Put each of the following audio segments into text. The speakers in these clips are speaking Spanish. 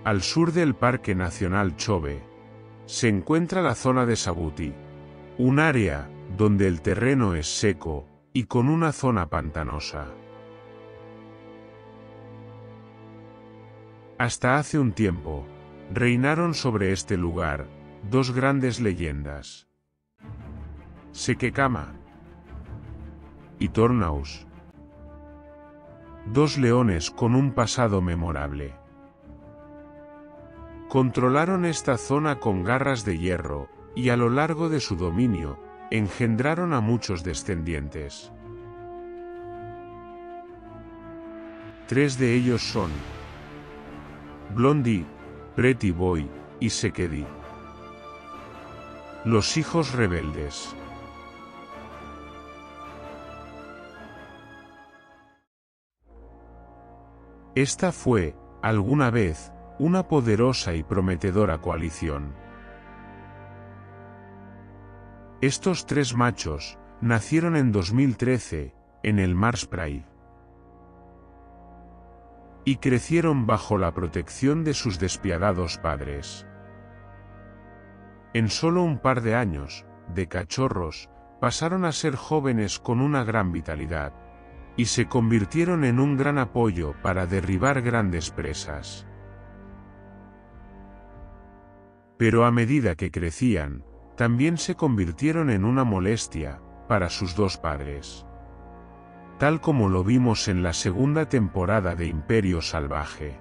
Al sur del Parque Nacional Chobe, se encuentra la zona de Sabuti, un área donde el terreno es seco y con una zona pantanosa. Hasta hace un tiempo, reinaron sobre este lugar dos grandes leyendas: Sekekama y Tornaus, dos leones con un pasado memorable. Controlaron esta zona con garras de hierro, y a lo largo de su dominio, engendraron a muchos descendientes. 3 de ellos son Blondie, Pretty Boy y Sekedi, los hijos rebeldes. Esta fue, alguna vez, una poderosa y prometedora coalición. Estos 3 machos nacieron en 2013, en el Mars Pride, y crecieron bajo la protección de sus despiadados padres. En solo un par de años, de cachorros, pasaron a ser jóvenes con una gran vitalidad, y se convirtieron en un gran apoyo para derribar grandes presas. Pero a medida que crecían, también se convirtieron en una molestia para sus 2 padres. Tal como lo vimos en la segunda temporada de Imperio Salvaje.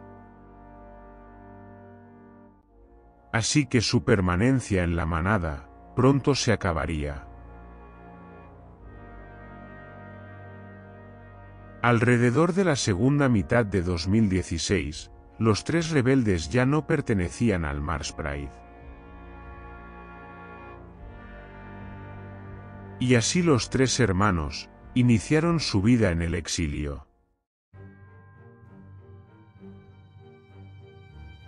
Así que su permanencia en la manada pronto se acabaría. Alrededor de la segunda mitad de 2016, los 3 rebeldes ya no pertenecían al Mars Pride. Y así los 3 hermanos iniciaron su vida en el exilio.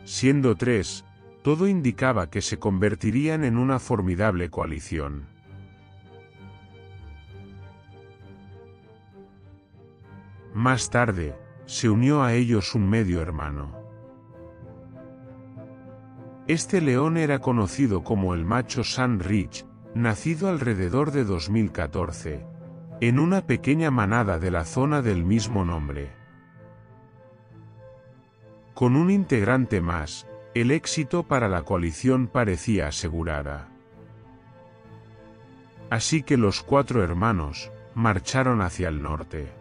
Siendo 3, todo indicaba que se convertirían en una formidable coalición. Más tarde, se unió a ellos un medio hermano. Este león era conocido como el macho Sand Ridge, nacido alrededor de 2014, en una pequeña manada de la zona del mismo nombre. Con un integrante más, el éxito para la coalición parecía asegurada. Así que los 4 hermanos marcharon hacia el norte.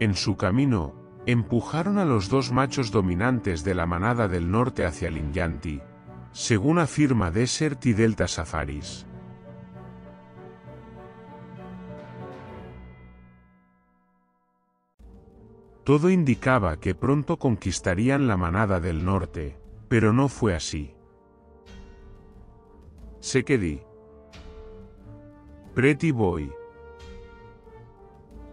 En su camino, empujaron a los 2 machos dominantes de la manada del norte hacia Linyanti, según afirma Desert y Delta Safaris. Todo indicaba que pronto conquistarían la manada del norte, pero no fue así. Sekedi, Pretty Boy,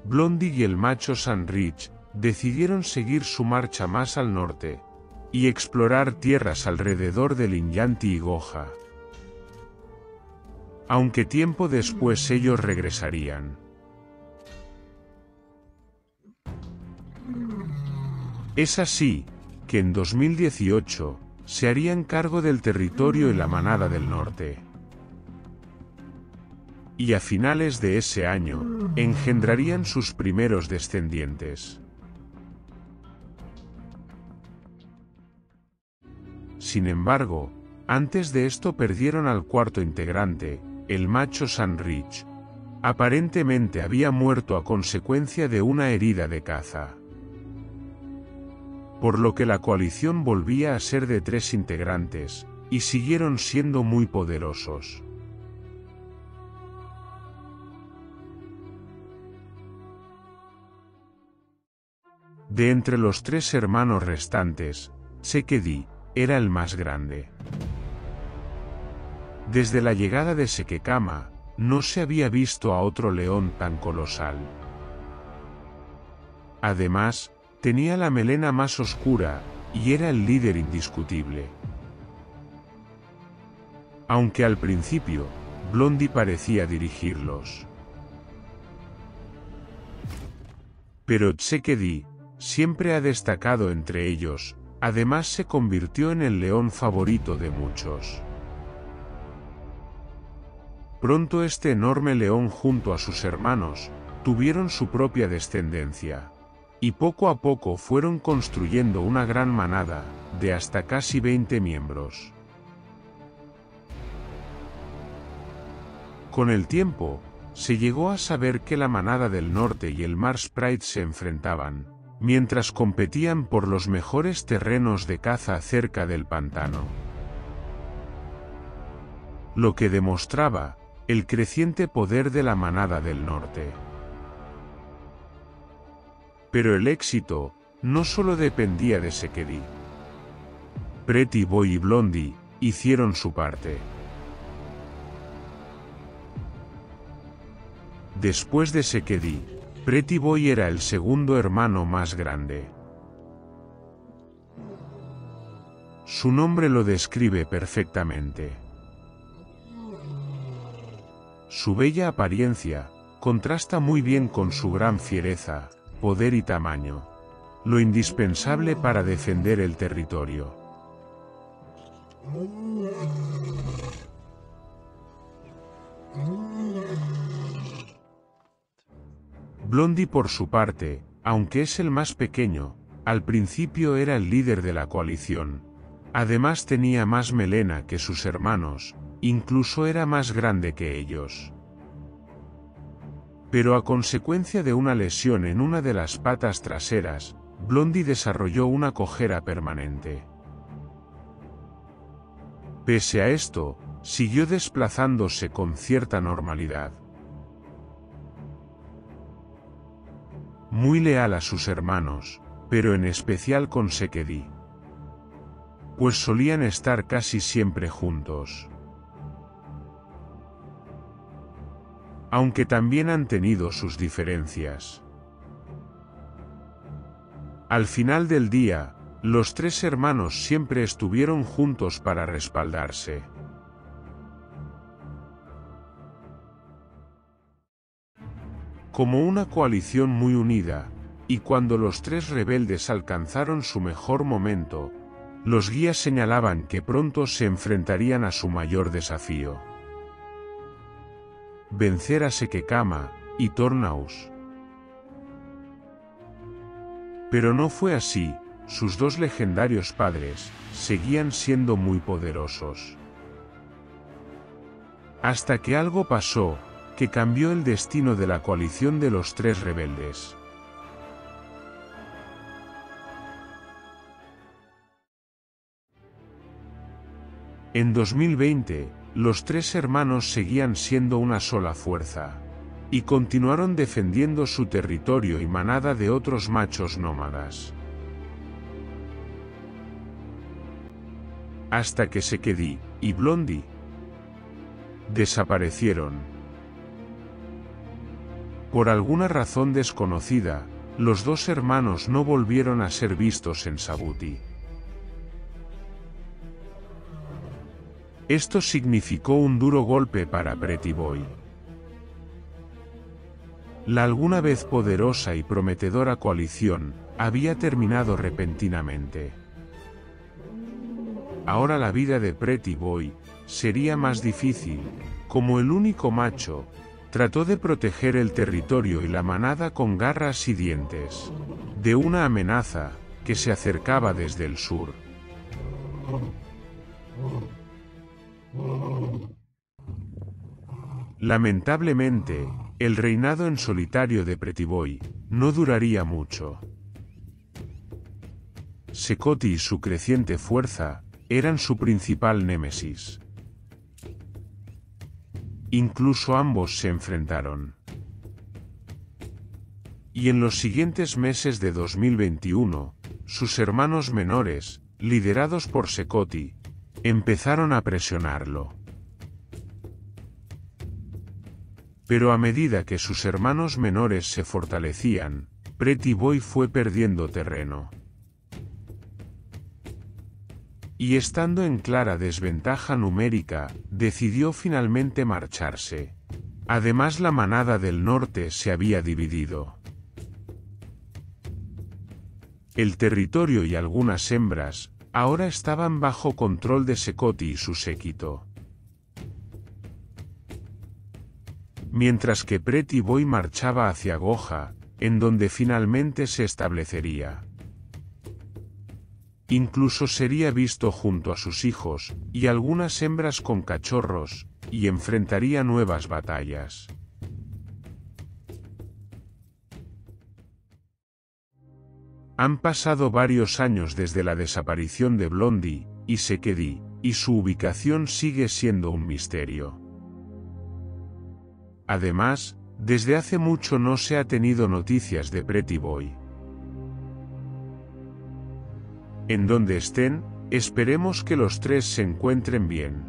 Blondie y el macho Sand Ridge decidieron seguir su marcha más al norte y explorar tierras alrededor de Linyanti y Goja. Aunque tiempo después ellos regresarían. Es así que en 2018 se harían cargo del territorio y la manada del norte. Y a finales de ese año, engendrarían sus primeros descendientes. Sin embargo, antes de esto perdieron al 4º integrante, el macho Sand Ridge. Aparentemente había muerto a consecuencia de una herida de caza. Por lo que la coalición volvía a ser de 3 integrantes, y siguieron siendo muy poderosos. De entre los 3 hermanos restantes, Sekedi era el más grande. Desde la llegada de Sekekama, no se había visto a otro león tan colosal. Además, tenía la melena más oscura, y era el líder indiscutible. Aunque al principio, Blondie parecía dirigirlos. Pero Sekedi siempre ha destacado entre ellos, además se convirtió en el león favorito de muchos. Pronto este enorme león junto a sus hermanos, tuvieron su propia descendencia. Y poco a poco fueron construyendo una gran manada, de hasta casi 20 miembros. Con el tiempo, se llegó a saber que la manada del norte y el Mars Pride se enfrentaban, mientras competían por los mejores terrenos de caza cerca del pantano. Lo que demostraba el creciente poder de la manada del norte. Pero el éxito no solo dependía de Sekedi. Pretty Boy y Blondie hicieron su parte. Después de Sekedi, Pretty Boy era el segundo hermano más grande. Su nombre lo describe perfectamente. Su bella apariencia contrasta muy bien con su gran fiereza, poder y tamaño, lo indispensable para defender el territorio. Blondie por su parte, aunque es el más pequeño, al principio era el líder de la coalición. Además tenía más melena que sus hermanos, incluso era más grande que ellos. Pero a consecuencia de una lesión en una de las patas traseras, Blondie desarrolló una cojera permanente. Pese a esto, siguió desplazándose con cierta normalidad. Muy leal a sus hermanos, pero en especial con Sekedi, pues solían estar casi siempre juntos. Aunque también han tenido sus diferencias. Al final del día, los tres hermanos siempre estuvieron juntos para respaldarse. Como una coalición muy unida, y cuando los tres rebeldes alcanzaron su mejor momento, los guías señalaban que pronto se enfrentarían a su mayor desafío: vencer a Sekekama y Tornaus. Pero no fue así, sus dos legendarios padres seguían siendo muy poderosos. Hasta que algo pasó que cambió el destino de la coalición de los tres rebeldes. En 2020, los tres hermanos seguían siendo una sola fuerza, y continuaron defendiendo su territorio y manada de otros machos nómadas. Hasta que Sekedi y Blondie desaparecieron. Por alguna razón desconocida, los dos hermanos no volvieron a ser vistos en Sabuti. Esto significó un duro golpe para Pretty Boy. La alguna vez poderosa y prometedora coalición había terminado repentinamente. Ahora la vida de Pretty Boy sería más difícil. Como el único macho, trató de proteger el territorio y la manada con garras y dientes de una amenaza que se acercaba desde el sur. Lamentablemente, el reinado en solitario de Pretty Boy no duraría mucho. Sekoti y su creciente fuerza eran su principal némesis. Incluso ambos se enfrentaron. Y en los siguientes meses de 2021, sus hermanos menores, liderados por Sekoti, empezaron a presionarlo. Pero a medida que sus hermanos menores se fortalecían, Pretty Boy fue perdiendo terreno. Y estando en clara desventaja numérica, decidió finalmente marcharse. Además, la manada del norte se había dividido. El territorio y algunas hembras, ahora estaban bajo control de Sekhoti y su séquito. Mientras que Pretty Boy marchaba hacia Goja, en donde finalmente se establecería. Incluso sería visto junto a sus hijos, y algunas hembras con cachorros, y enfrentaría nuevas batallas. Han pasado varios años desde la desaparición de Blondie y Sekheti, y su ubicación sigue siendo un misterio. Además, desde hace mucho no se ha tenido noticias de Pretty Boy. En donde estén, esperemos que los tres se encuentren bien.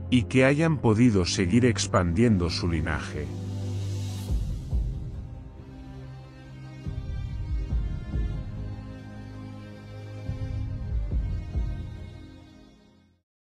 Y que hayan podido seguir expandiendo su linaje.